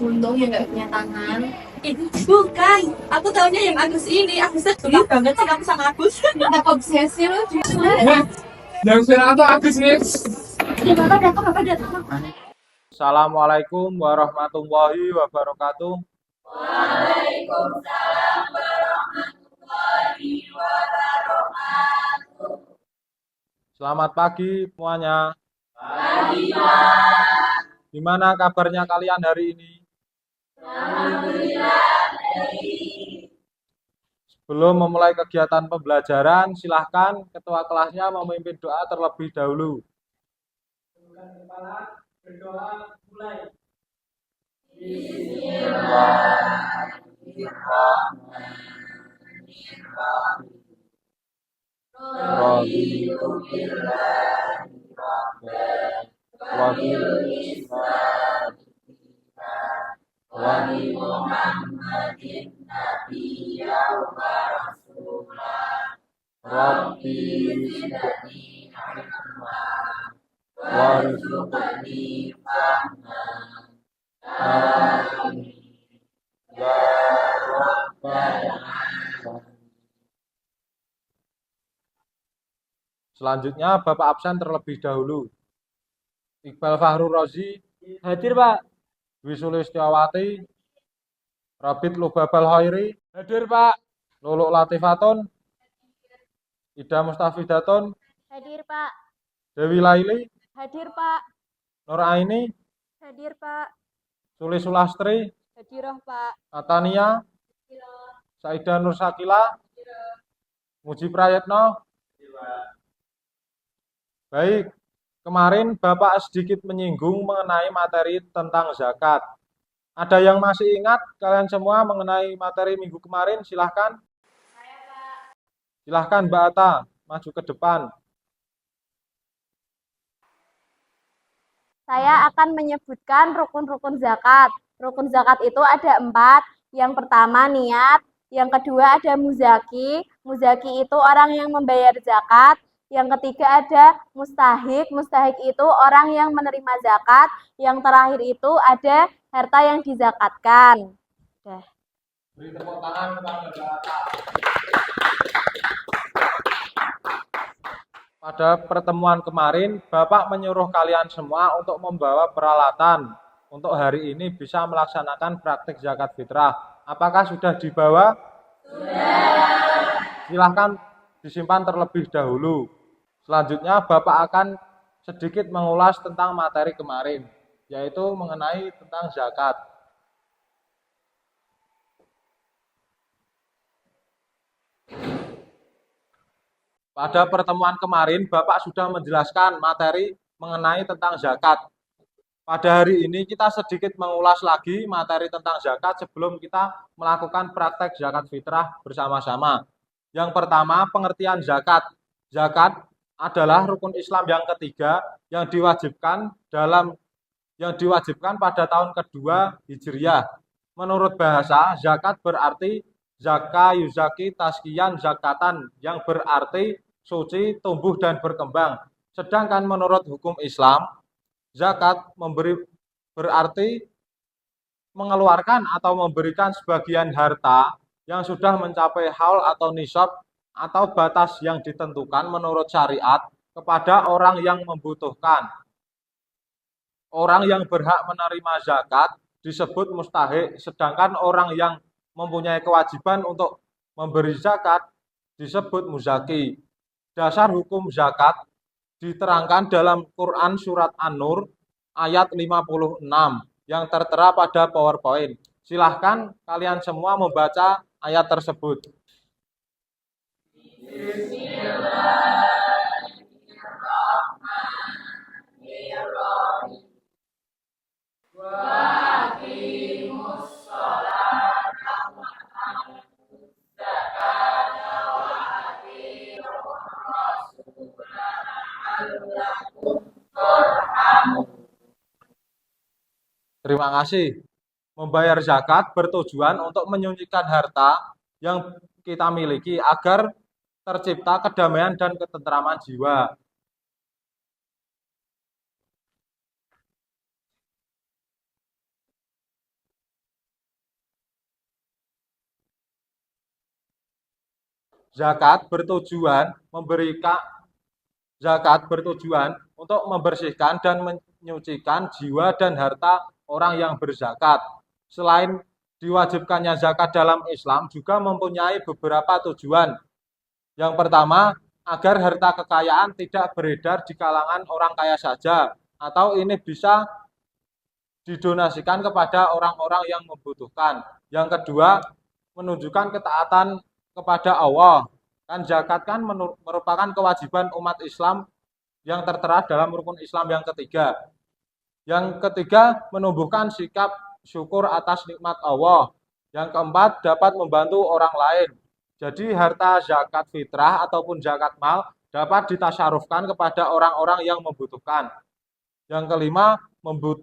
Untung ya nggak punya tangan. Bukan, aku taunya yang Agus ini. Agusnya suka banget sih kamu sama Agus. Kita obsesi loh juga. Yang viral tuh Agus nih. Ya bapak datang, bapak datang. Assalamualaikum warahmatullahi wabarakatuh. Selamat pagi semuanya. Gimana kabarnya kalian hari ini? Sebelum memulai kegiatan pembelajaran, silahkan ketua kelasnya memimpin doa terlebih dahulu. Berdoa mulai. Raditu billahi wa bil Islam wa bi Muhammadin nabiyyan wa rasula. Rabbi zidni ilma warzuqni fahma. Amin. Ya Rabbal Alamin. Selanjutnya Bapak absen terlebih dahulu. Iqbal Fahru Rozi hadir Pak. Dwi Sulistyawati, Rabit Lubabal Hoiri hadir Pak. Luluk Latifatun, Ida Mustafidatun Hadir Pak. Dewi Laili Hadir Pak. Nur Aini Hadir Pak. Suli Sulastri Hadiroh Pak. Atania Saida Nur Sakila Muji Prayetno. Baik, kemarin Bapak sedikit menyinggung mengenai materi tentang zakat. Ada yang masih ingat kalian semua mengenai materi minggu kemarin? Silahkan. Silahkan Mbak Ata, maju ke depan. Saya akan menyebutkan rukun-rukun zakat. Rukun zakat itu ada 4. Yang pertama niat, yang kedua ada muzaki. Muzaki itu orang yang membayar zakat. Yang ketiga ada mustahik. Mustahik itu orang yang menerima zakat. Yang terakhir itu ada harta yang dizakatkan. Udah. Beri tepuk tangan kepada Mbak Ata. Pada pertemuan kemarin, Bapak menyuruh kalian semua untuk membawa peralatan untuk hari ini bisa melaksanakan praktik zakat fitrah. Apakah sudah dibawa? Sudah. Silahkan disimpan terlebih dahulu. Selanjutnya Bapak akan sedikit mengulas tentang materi kemarin, yaitu mengenai tentang zakat. Pada pertemuan kemarin, Bapak sudah menjelaskan materi mengenai tentang zakat. Pada hari ini kita sedikit mengulas lagi materi tentang zakat sebelum kita melakukan praktek zakat fitrah bersama-sama. Yang pertama, pengertian zakat. Zakat adalah rukun Islam yang ketiga yang diwajibkan pada tahun kedua Hijriah. Menurut bahasa, zakat berarti zaka yuzaki taskiyan zakatan yang berarti suci, tumbuh dan berkembang. Sedangkan menurut hukum Islam, zakat berarti mengeluarkan atau memberikan sebagian harta yang sudah mencapai haul atau nisab atau batas yang ditentukan menurut syariat kepada orang yang membutuhkan. Orang yang berhak menerima zakat disebut mustahik, sedangkan orang yang mempunyai kewajiban untuk memberi zakat disebut muzaki. Dasar hukum zakat diterangkan dalam Quran Surat An-Nur ayat 56 yang tertera pada PowerPoint. Silahkan kalian semua membaca ayat tersebut. Bismillahirrahmanirrahim. Terima kasih. Membayar zakat bertujuan untuk menyuntikkan harta yang kita miliki agar tercipta kedamaian dan ketentraman jiwa. Zakat bertujuan untuk membersihkan dan menyucikan jiwa dan harta orang yang berzakat. Selain diwajibkannya zakat dalam Islam juga mempunyai beberapa tujuan. Yang pertama, agar harta kekayaan tidak beredar di kalangan orang kaya saja, atau ini bisa didonasikan kepada orang-orang yang membutuhkan. Yang kedua, menunjukkan ketaatan kepada Allah. Kan zakat kan merupakan kewajiban umat Islam yang tertera dalam rukun Islam yang ketiga. Yang ketiga, menumbuhkan sikap syukur atas nikmat Allah. Yang keempat, dapat membantu orang lain. Jadi harta zakat fitrah ataupun zakat mal dapat ditasyarufkan kepada orang-orang yang membutuhkan. Yang kelima,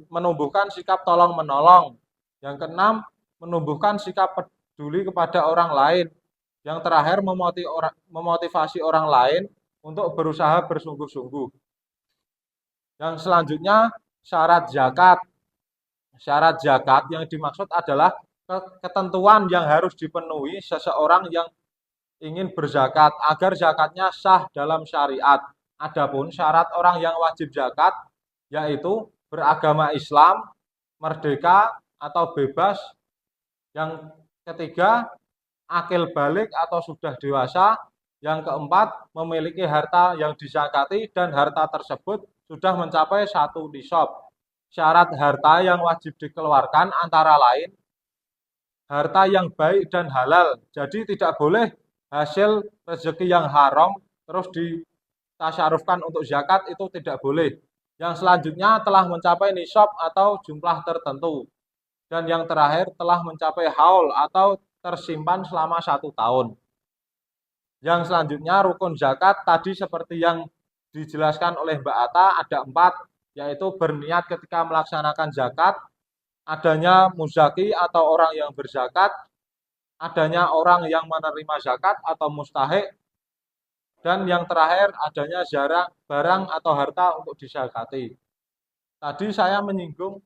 menumbuhkan sikap tolong-menolong. Yang keenam, menumbuhkan sikap peduli kepada orang lain. Yang terakhir, memotivasi orang lain untuk berusaha bersungguh-sungguh. Yang selanjutnya, syarat zakat. Syarat zakat yang dimaksud adalah ketentuan yang harus dipenuhi seseorang yang ingin berzakat agar zakatnya sah dalam syariat. Adapun syarat orang yang wajib zakat yaitu beragama Islam, merdeka atau bebas. Yang ketiga, akil balik atau sudah dewasa. Yang keempat, memiliki harta yang dizakati dan harta tersebut sudah mencapai 1 nisab. Syarat harta yang wajib dikeluarkan antara lain harta yang baik dan halal. Jadi tidak boleh hasil rezeki yang haram terus ditasyarufkan untuk zakat, itu tidak boleh. Yang selanjutnya telah mencapai nisab atau jumlah tertentu. Dan yang terakhir telah mencapai haul atau tersimpan selama 1 tahun. Yang selanjutnya rukun zakat tadi seperti yang dijelaskan oleh Mbak Ata ada 4, yaitu berniat ketika melaksanakan zakat, adanya muzaki atau orang yang berzakat, adanya orang yang menerima zakat atau mustahik, dan yang terakhir adanya barang atau harta untuk dizakati. Tadi saya menyinggung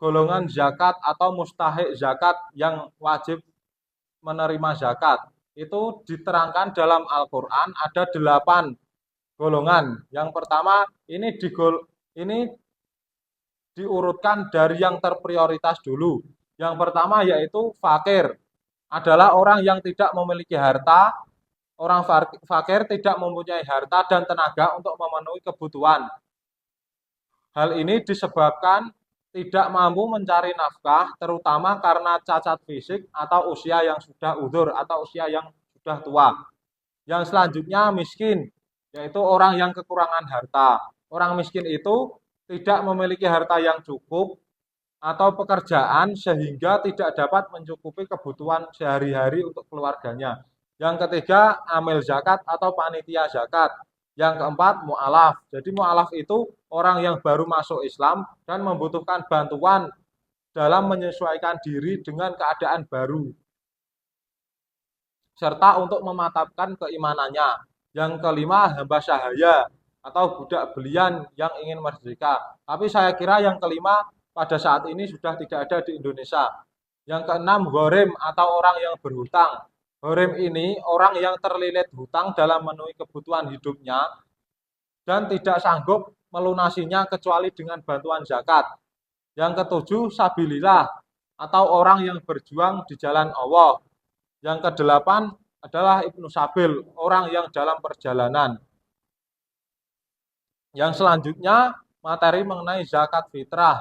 golongan zakat atau mustahik zakat yang wajib menerima zakat. Itu diterangkan dalam Al-Quran ada 8 golongan. Yang pertama ini diurutkan dari yang terprioritas dulu. Yang pertama yaitu fakir. Adalah orang yang tidak memiliki harta. Orang fakir tidak mempunyai harta dan tenaga untuk memenuhi kebutuhan. Hal ini disebabkan tidak mampu mencari nafkah, terutama karena cacat fisik atau usia yang sudah udzur atau usia yang sudah tua. Yang selanjutnya miskin, yaitu orang yang kekurangan harta. Orang miskin itu tidak memiliki harta yang cukup atau pekerjaan sehingga tidak dapat mencukupi kebutuhan sehari-hari untuk keluarganya. Yang ketiga, amil zakat atau panitia zakat. Yang keempat, mu'alaf. Jadi mu'alaf itu orang yang baru masuk Islam dan membutuhkan bantuan dalam menyesuaikan diri dengan keadaan baru, serta untuk memantapkan keimanannya. Yang kelima, hamba sahaya atau budak belian yang ingin merdeka. Tapi saya kira yang kelima pada saat ini sudah tidak ada di Indonesia. Yang keenam, ghorim atau orang yang berhutang. Ghorim ini orang yang terlilit hutang dalam memenuhi kebutuhan hidupnya dan tidak sanggup melunasinya kecuali dengan bantuan zakat. Yang ketujuh, sabilillah atau orang yang berjuang di jalan Allah. Yang kedelapan adalah ibnu sabil, orang yang dalam perjalanan. Yang selanjutnya materi mengenai zakat fitrah.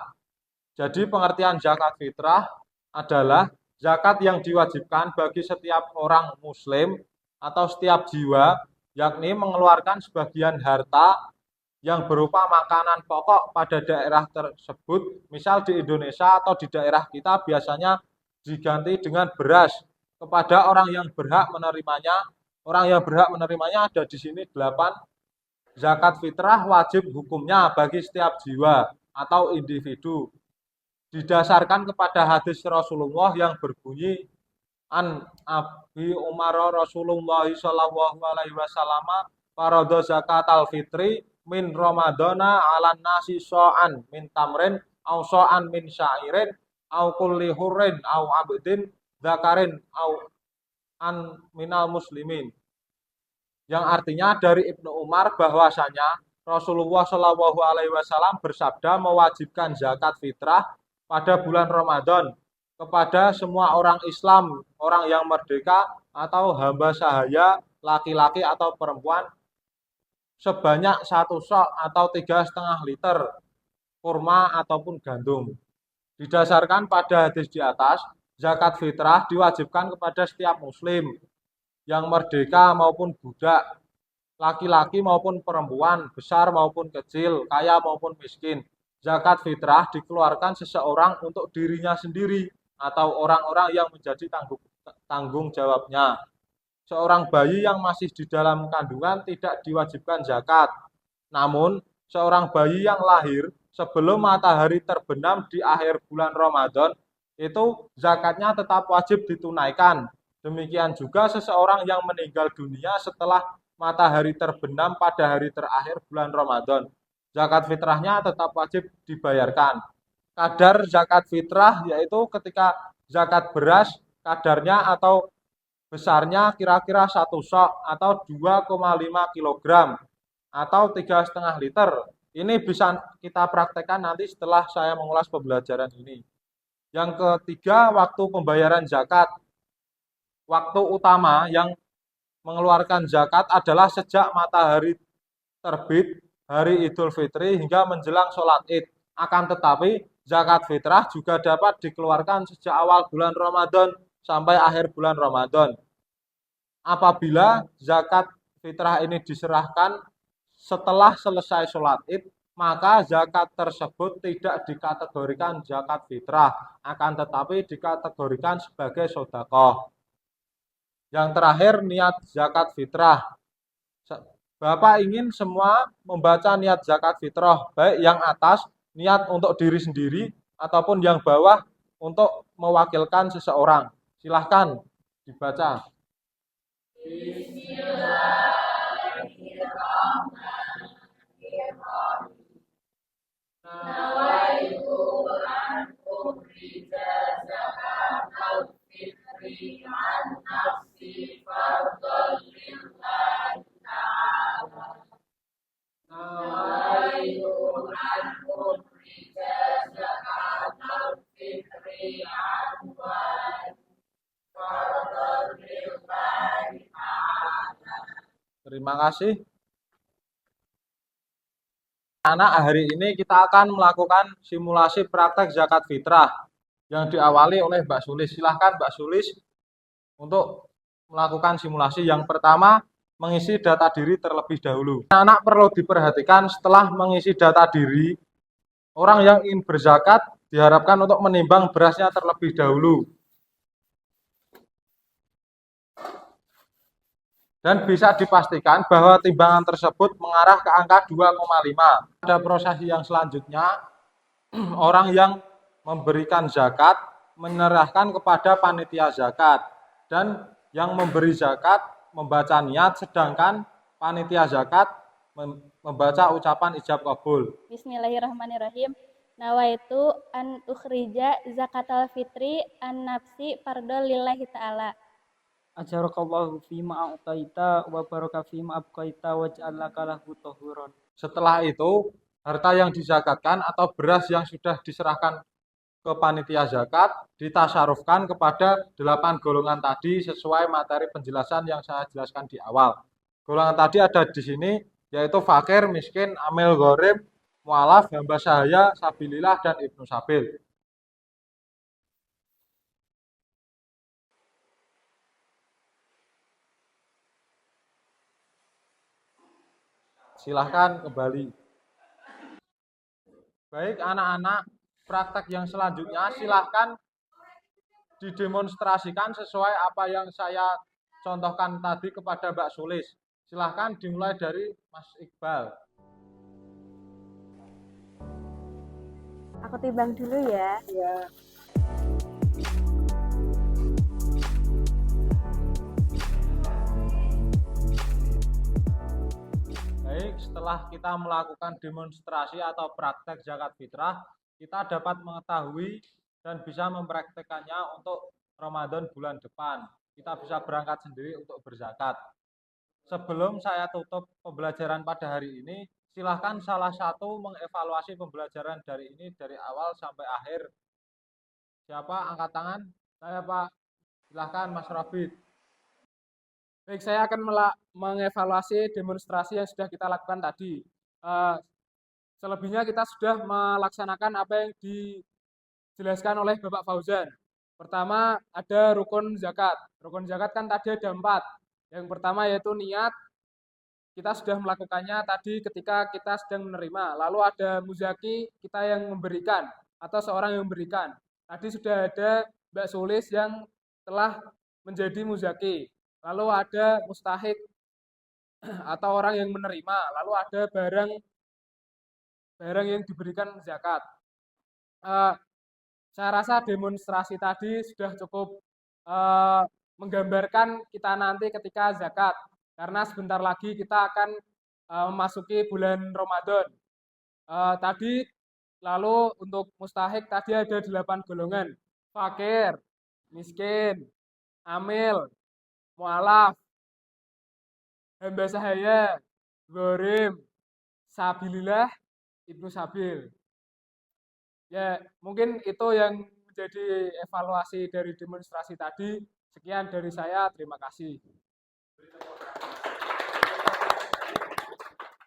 Jadi pengertian zakat fitrah adalah zakat yang diwajibkan bagi setiap orang muslim atau setiap jiwa, yakni mengeluarkan sebagian harta yang berupa makanan pokok pada daerah tersebut. Misal di Indonesia atau di daerah kita biasanya diganti dengan beras kepada orang yang berhak menerimanya. Orang yang berhak menerimanya ada di sini 8. Zakat fitrah wajib hukumnya bagi setiap jiwa atau individu. Didasarkan kepada hadis Rasulullah yang berbunyi an Abi Umar Rasulullah sallallahu alaihi wasallam farada zakatal fitri min ramadana 'alan nasi so'an min tamrin au so'an min sya'irin au kulli hurrin au abdin dzakarin au an minal muslimin. Yang artinya dari Ibnu Umar bahwasanya Rasulullah Shallallahu Alaihi Wasallam bersabda mewajibkan zakat fitrah pada bulan Ramadan kepada semua orang Islam, orang yang merdeka atau hamba sahaya, laki-laki atau perempuan sebanyak 1 sok atau 3,5 liter kurma ataupun gandum. Didasarkan pada hadis di atas, zakat fitrah diwajibkan kepada setiap muslim yang merdeka maupun budak, laki-laki maupun perempuan, besar maupun kecil, kaya maupun miskin. Zakat fitrah dikeluarkan seseorang untuk dirinya sendiri atau orang-orang yang menjadi tanggung jawabnya. Seorang bayi yang masih di dalam kandungan tidak diwajibkan zakat. Namun, seorang bayi yang lahir sebelum matahari terbenam di akhir bulan Ramadan, itu zakatnya tetap wajib ditunaikan. Demikian juga seseorang yang meninggal dunia setelah matahari terbenam pada hari terakhir bulan Ramadan. Zakat fitrahnya tetap wajib dibayarkan. Kadar zakat fitrah yaitu ketika zakat beras, kadarnya atau besarnya kira-kira 1 sok atau 2,5 kilogram atau 3,5 liter. Ini bisa kita praktekkan nanti setelah saya mengulas pembelajaran ini. Yang ketiga, waktu pembayaran zakat. Waktu utama yang mengeluarkan zakat adalah sejak matahari terbit hari Idul Fitri hingga menjelang sholat Id. Akan tetapi zakat fitrah juga dapat dikeluarkan sejak awal bulan Ramadan sampai akhir bulan Ramadan. Apabila zakat fitrah ini diserahkan setelah selesai sholat Id, maka zakat tersebut tidak dikategorikan zakat fitrah, akan tetapi dikategorikan sebagai sedekah. Yang terakhir, niat zakat fitrah. Bapak ingin semua membaca niat zakat fitrah, baik yang atas niat untuk diri sendiri ataupun yang bawah untuk mewakilkan seseorang. Silahkan dibaca. Terima kasih. Anak, hari ini kita akan melakukan simulasi praktek zakat fitrah yang diawali oleh Mbak Sulis. Silahkan Mbak Sulis untuk melakukan simulasi. Yang pertama, mengisi data diri terlebih dahulu. Anak perlu diperhatikan setelah mengisi data diri, orang yang ingin berzakat diharapkan untuk menimbang berasnya terlebih dahulu. Dan bisa dipastikan bahwa timbangan tersebut mengarah ke angka 2,5. Pada proses yang selanjutnya, orang yang memberikan zakat menyerahkan kepada panitia zakat. Dan yang memberi zakat membaca niat, sedangkan panitia zakat membaca ucapan ijab kabul. Bismillahirrahmanirrahim. Nawaitu an ukhrija zakatal fitri an nafsi fardhu lillahi ta'ala. Ajarakallahu fima a'taita wa baraka fima abqaita waj'al laka lahu tahuran. Setelah itu, harta yang dizakatkan atau beras yang sudah diserahkan ke panitia zakat ditasarufkan kepada 8 golongan tadi sesuai materi penjelasan yang saya jelaskan di awal. Golongan tadi ada di sini, yaitu fakir, miskin, amil gharib, mu'alaf, hamba sahaya, sabilillah, dan ibnu sabil. Silahkan kembali. Baik anak-anak, praktek yang selanjutnya silahkan didemonstrasikan sesuai apa yang saya contohkan tadi kepada Mbak Sulis. Silahkan dimulai dari Mas Iqbal. Aku timbang dulu ya. Ya. Baik, setelah kita melakukan demonstrasi atau praktek zakat fitrah, kita dapat mengetahui dan bisa mempraktekannya untuk Ramadan bulan depan. kita bisa berangkat sendiri untuk berzakat. Sebelum saya tutup pembelajaran pada hari ini, silahkan salah satu mengevaluasi pembelajaran dari ini dari awal sampai akhir. Siapa angkat tangan? Saya, Pak. Silahkan Mas Robit. Baik, saya akan mengevaluasi demonstrasi yang sudah kita lakukan tadi. Selebihnya kita sudah melaksanakan apa yang dijelaskan oleh Bapak Fauzan. Pertama, ada rukun zakat. Rukun zakat kan tadi ada 4. Yang pertama yaitu niat. Kita sudah melakukannya tadi ketika kita sedang menerima. Lalu ada muzaki, kita yang memberikan atau seorang yang memberikan. Tadi sudah ada Mbak Sulis yang telah menjadi muzaki. Lalu ada mustahik atau orang yang menerima. Lalu ada barang yang diberikan zakat. Saya rasa demonstrasi tadi sudah cukup menggambarkan kita nanti ketika zakat. Karena sebentar lagi kita akan memasuki bulan Ramadan. Tadi lalu untuk mustahik tadi ada 8 golongan. Fakir, miskin, amil, mu'alaf, hamba sahaya, gharim, sabilillah, ibnu sabil. Ya, mungkin itu yang menjadi evaluasi dari demonstrasi tadi. Sekian dari saya, terima kasih.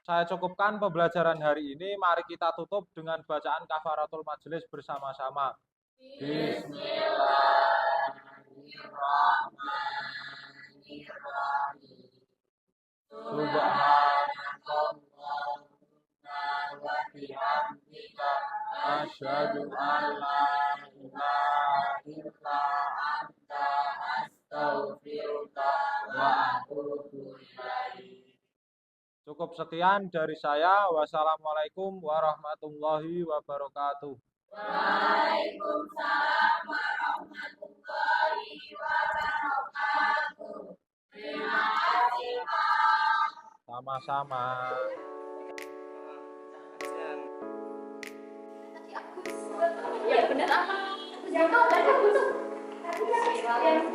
Saya cukupkan pembelajaran hari ini. Mari kita tutup dengan bacaan kafaratul majelis bersama-sama. Bismillahirrahmanirrahim. Subhanallahumma wa bihamdika asyhadu an la ilaha illa anta astaghfiruka wa atubu ilaik. Cukup sekian dari saya. Wassalamualaikum warahmatullahi wabarakatuh. Waalaikumsalam warahmatullahi wabarakatuh. Terima kasih, Pak. Sama-sama. Ya bener apa? Jangan kau baca buku. Tadi kan yang